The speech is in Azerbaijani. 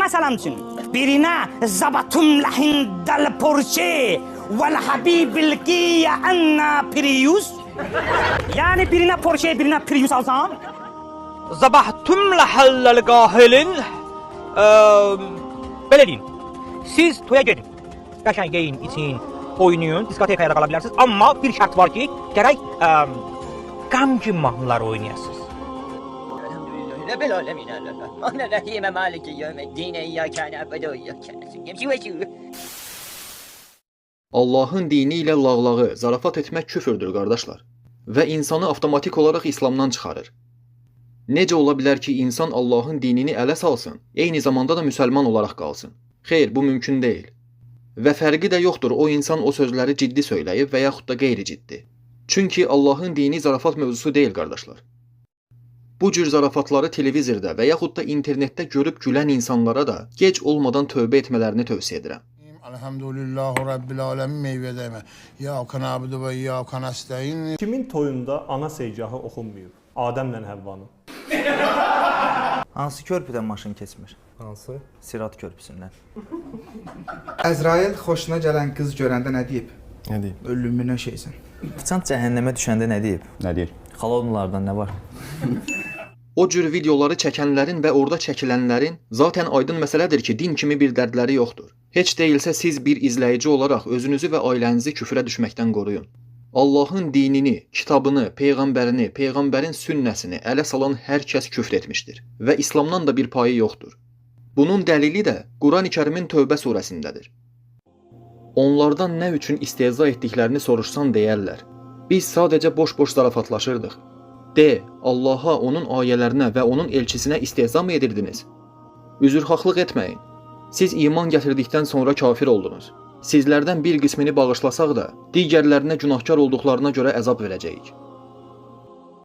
Məsələn üçün, birinə zabatum lahindal Porsche vel habibil qiya anna Prius. Yəni birinə Porsche, birinə Prius alsan, Zabahtum lahallal qahilin. Belə deyin. Siz toya gedin. Qəşəng geyin, için, oynayın, diskotekaya da qala bilərsiniz. Amma bir şərt var ki, gərək qəmgin mahnılar oynayasınız. Rabbil alemin Allah. Ana rahime maliki yevmiddin iyyake na'budu ve iyyake nestaîn. Allahın dini ilə lağlağı, zarafat etmək küfürdür, qardaşlar. Və insanı avtomatik olaraq İslamdan çıxarır. Necə ola bilər ki, insan Allahın dinini ələ salsın, eyni zamanda da müsəlman olaraq qalsın? Xeyr, bu mümkün deyil. Və fərqi də yoxdur, o insan o sözləri ciddi söyləyib və yaxud da qeyri-ciddi. Çünki Allahın dini zarafat mövzusu deyil, qardaşlar. Bu cür zarafatları televizorda və yaxud da internetdə görüb gülən insanlara da gec olmadan tövbə etmələrini tövsiyə edirəm. Elhamdülillahi Rabbil alemin meyvədəmə. İyyâke na'budu və iyyâke nestaîn. Kimin toyunda ana segahı oxunmuyor? Adəmlə Həvvanın. Hansı körpüdən maşın keçmir? Hansı? Sirat körpüsündən. Əzrail xoşuna gələn qız görəndə nə deyib? Nə deyib? Ölümünə şeysən. Fıçan cəhənnəmə düşəndə nə deyib? Nə deyir? Xalonlardan nə var? O cür videoları çəkənlərin və orada çəkilənlərin zaten aydın məsələdir ki, din kimi bir dərdləri yoxdur. Heç deyilsə siz bir izləyici olaraq özünüzü və ailənizi küfrə düşməkdən qoruyun. Allahın dinini, kitabını, peyğəmbərini, peyğəmbərin sünnəsini ələ salan hər kəs küfr etmişdir və İslamdan da bir payı yoxdur. Bunun dəlili də Qurani-Kərimin Tövbə surəsindədir. Onlardan nə üçün istehza etdiklərini soruşsan deyərlər. Biz sadəcə boş-boş zarafatlaşırdıq. De, Allaha, onun ayələrinə və onun elçisinə istehza mı edirdiniz? Üzrxahlıq etməyin. Siz iman gətirdikdən sonra kafir oldunuz. Sizlərdən bir qismini bağışlasaq da, digərlərinə günahkar olduqlarına görə əzab verəcəyik.